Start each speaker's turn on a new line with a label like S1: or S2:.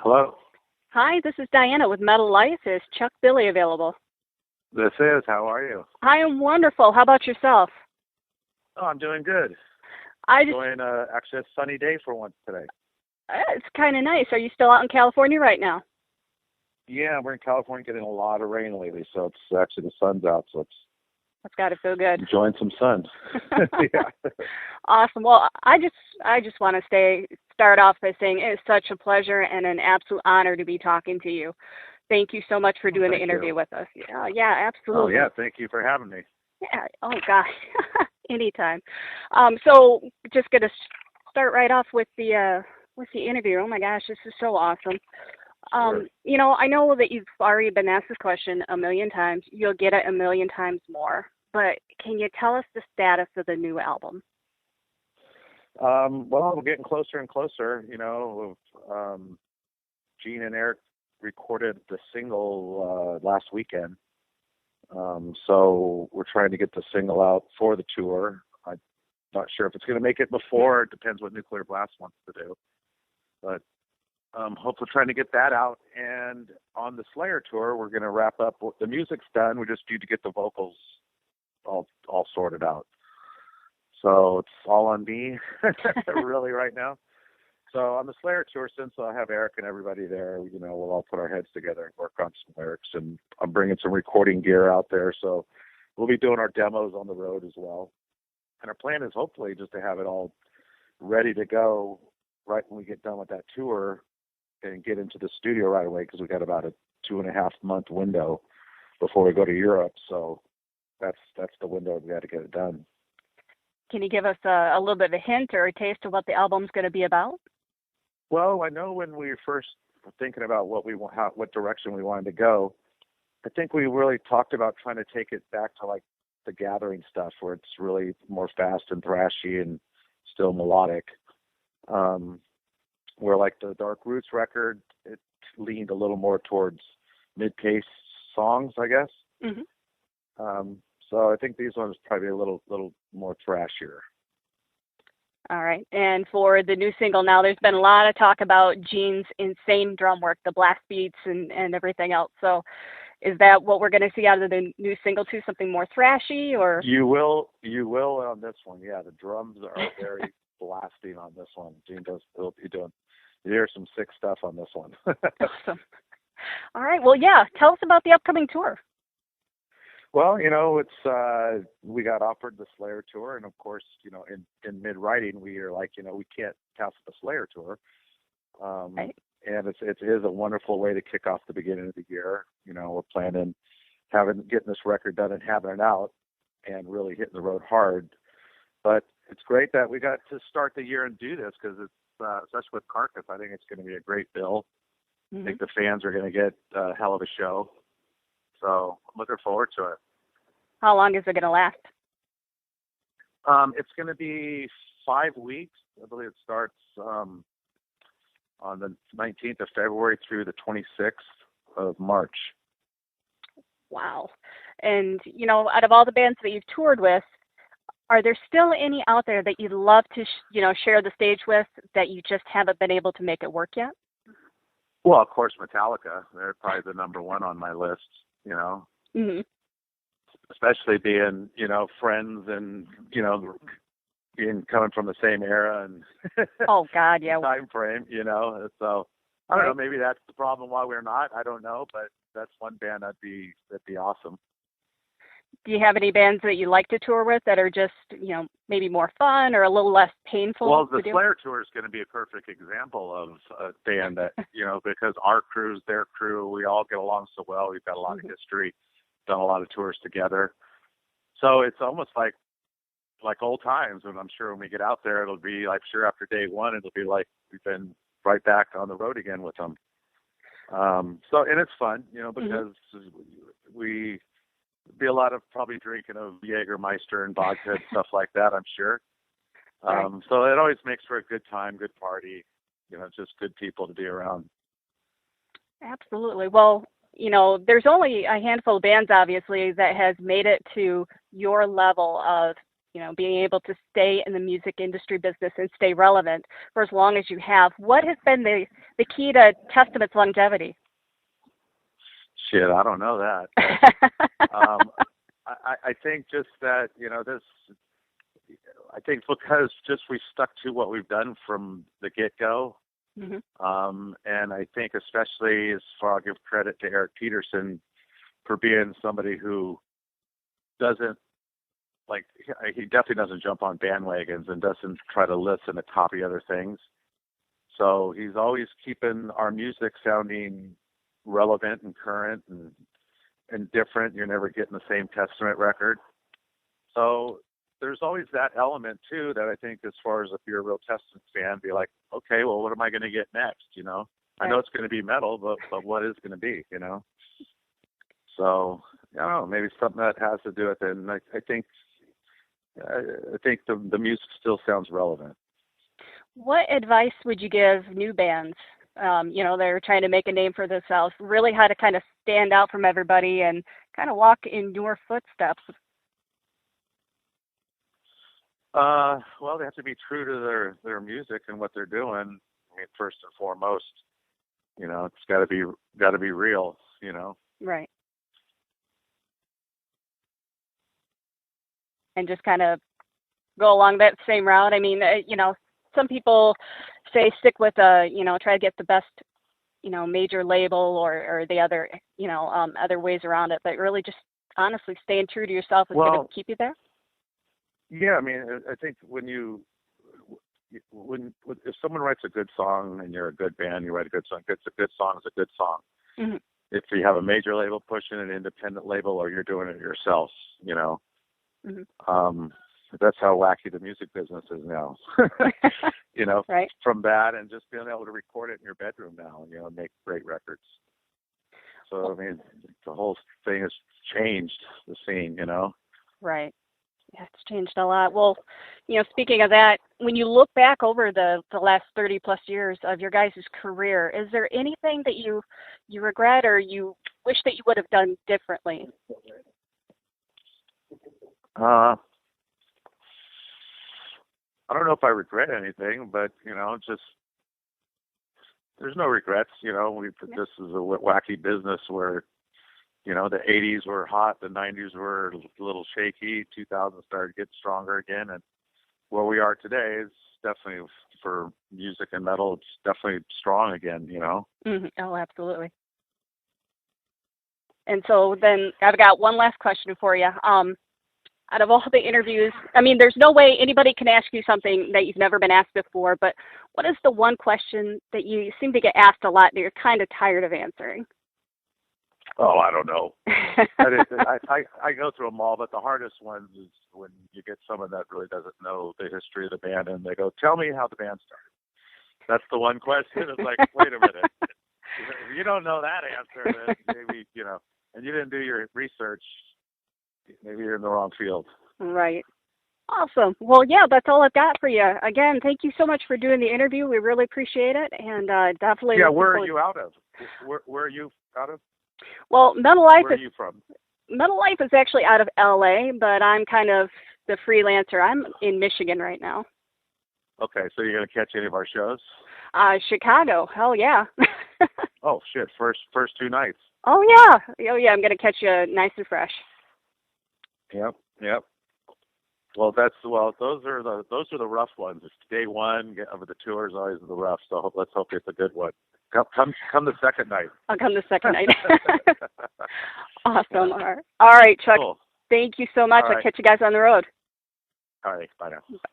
S1: Hello.
S2: Hi, this is Diana with Metal Life. Is Chuck Billy available?
S1: This is. How are you?
S2: I am wonderful. How about yourself?
S1: Oh, I'm doing good.
S2: I just,
S1: Enjoying actually a sunny day for once today.
S2: it's kind of nice. Are you still out in California right now?
S1: Yeah, we're in California getting a lot of rain lately, so it's actually the sun's out, so it's
S2: That's got to feel good.
S1: enjoying some sun. Yeah.
S2: Awesome. Well, I just want to start off by saying it is such a pleasure and an absolute honor to be talking to you. Thank you so much for doing the
S1: Thank
S2: interview
S1: you.
S2: with us. Yeah, absolutely.
S1: Oh yeah, thank you for having me.
S2: Yeah. Oh gosh, anytime. So just gonna start right off with the interview. Oh my gosh, this is so awesome.
S1: Sure.
S2: I know that you've already been asked this question a million times. You'll get it a million times more. But can you tell us the status of the new album?
S1: Well, we're getting closer and closer. Gene and Eric recorded the single last weekend. So we're trying to get the single out for the tour. I'm not sure if it's going to make it before. It depends what Nuclear Blast wants to do. But hopefully trying to get that out. And on the Slayer tour, we're going to wrap up. The music's done. We just need to get the vocals all sorted out. So it's all on me really right now. So on the Slayer tour, since I'll have Eric and everybody there, we'll all put our heads together and work on some lyrics. And I'm bringing some recording gear out there. So we'll be doing our demos on the road as well. And our plan is hopefully just to have it all ready to go right when we get done with that tour and get into the studio right away, because we got about a 2.5 month window before we go to Europe. So that's the window we got to get it done.
S2: Can you give us a little bit of a hint or a taste of what the album's going to be about?
S1: Well, I know when we first were thinking about what direction we wanted to go, I think we really talked about trying to take it back to like the Gathering stuff, where it's really more fast and thrashy and still melodic. Where like the Dark Roots record, it leaned a little more towards mid-pace songs, I guess.
S2: Mm-hmm.
S1: So I think these ones probably a little more thrashier.
S2: All right. And for the new single now, there's been a lot of talk about Gene's insane drum work, the blast beats and everything else. So is that what we're going to see out of the new single too, something more thrashy? Or
S1: You will on this one. Yeah, the drums are very blasting on this one. Gene he'll be doing, you hear some sick stuff on this one.
S2: Awesome. All right. Well, yeah. Tell us about the upcoming tour.
S1: Well, it's we got offered the Slayer tour, and of course, in mid-writing, we are like, we can't pass the Slayer tour.
S2: Right.
S1: And it is a wonderful way to kick off the beginning of the year. We're planning getting this record done and having it out and really hitting the road hard. But it's great that we got to start the year and do this, because it's especially with Carcass, I think it's going to be a great bill.
S2: Mm-hmm.
S1: I think the fans are going to get a hell of a show. So I'm looking forward to it.
S2: How long is it going to last?
S1: It's going to be 5 weeks. I believe it starts on the 19th of February through the 26th of March.
S2: Wow. And, out of all the bands that you've toured with, are there still any out there that you'd love to, share the stage with that you just haven't been able to make it work yet?
S1: Well, of course, Metallica. They're probably the number one on my list,
S2: Mm-hmm.
S1: Especially being, friends and, being coming from the same era and
S2: oh God, yeah,
S1: time frame, So I don't know, maybe that's the problem why we're not. I don't know, but that's one band that'd be awesome.
S2: Do you have any bands that you like to tour with that are just, maybe more fun or a little less painful?
S1: Well, the Slayer tour is going to be a perfect example of a band that, because our crew's their crew, we all get along so well. We've got a lot of history, done a lot of tours together. So it's almost like old times. And I'm sure when we get out there, it'll be like, sure, after day one, it'll be like we've been right back on the road again with them. And it's fun, because we be a lot of probably drinking of Jägermeister and vodka and stuff like that, I'm sure.
S2: Right.
S1: So it always makes for a good time, good party, just good people to be around.
S2: Absolutely. Well, there's only a handful of bands, obviously, that has made it to your level of, being able to stay in the music industry business and stay relevant for as long as you have. What has been the the key to Testament's longevity?
S1: Shit, I don't know that. I think just that, I think because just we stuck to what we've done from the get-go. And I think especially I'll give credit to Eric Peterson for being somebody who doesn't, he definitely doesn't jump on bandwagons and doesn't try to listen to copy other things. So he's always keeping our music sounding relevant and current and different. You're never getting the same Testament record. So there's always that element too that I think, as far as if you're a real Testament fan, be like, okay, well, what am I going to get next? I know it's going to be metal, but what is going to be? So I don't know, maybe something that has to do with it. And I think the music still sounds relevant.
S2: What advice would you give new bands? They're trying to make a name for themselves, really how to kind of stand out from everybody and kind of walk in your footsteps.
S1: Well, they have to be true to their music and what they're doing. I mean, first and foremost, it's got to be real.
S2: Right. And just kind of go along that same route. I mean, some people say stick with try to get the best, major label or the other, other ways around it, but really just honestly staying true to yourself is going to keep you there.
S1: Yeah, I mean, I think if someone writes a good song and you're a good band, you write a good song. It's a good song. It's a good song.
S2: Mm-hmm.
S1: If you have a major label pushing an independent label, or you're doing it yourself,
S2: Mm-hmm.
S1: That's how wacky the music business is now.
S2: Right.
S1: From that and just being able to record it in your bedroom now, and make great records. So I mean, the whole thing has changed the scene,
S2: Right. Yeah, it's changed a lot. Well, speaking of that, when you look back over the last 30 plus years of your guys' career, is there anything that you regret or you wish that you would have done differently?
S1: I don't know if I regret anything, but just there's no regrets. This is a wacky business where the 80s were hot, the 90s were a little shaky, 2000 started getting stronger again, and where we are today is definitely, for music and metal, it's definitely strong again.
S2: Mm-hmm. Oh, absolutely. And so then I've got one last question for you. Out of all the interviews, I mean, there's no way anybody can ask you something that you've never been asked before, but what is the one question that you seem to get asked a lot that you're kind of tired of answering?
S1: Oh, I don't know. I go through them all, but the hardest ones is when you get someone that really doesn't know the history of the band and they go, tell me how the band started. That's the one question. It's like, wait a minute. If you don't know that answer, then maybe, and you didn't do your research, maybe you're in the wrong field.
S2: Right. Awesome. Well, yeah, that's all I've got for you. Again, thank you so much for doing the interview. We really appreciate it. And definitely.
S1: Yeah, where are you out of? Where are you out of?
S2: Well, Metal Life
S1: Where are you from?
S2: Metal Life is actually out of LA, but I'm kind of the freelancer. I'm in Michigan right now.
S1: Okay, so you're gonna catch any of our shows?
S2: Chicago. Hell yeah.
S1: Oh shit! First two nights.
S2: Oh yeah. I'm gonna catch you nice and fresh.
S1: Yep. Well, those are the rough ones. It's day one of the tour is always the rough. So let's hope it's a good one. Come the second night.
S2: I'll come the second night. Awesome. All right, Chuck.
S1: Cool.
S2: Thank you so much.
S1: All right.
S2: I'll catch you guys on the road.
S1: All right. Bye now.
S2: Bye.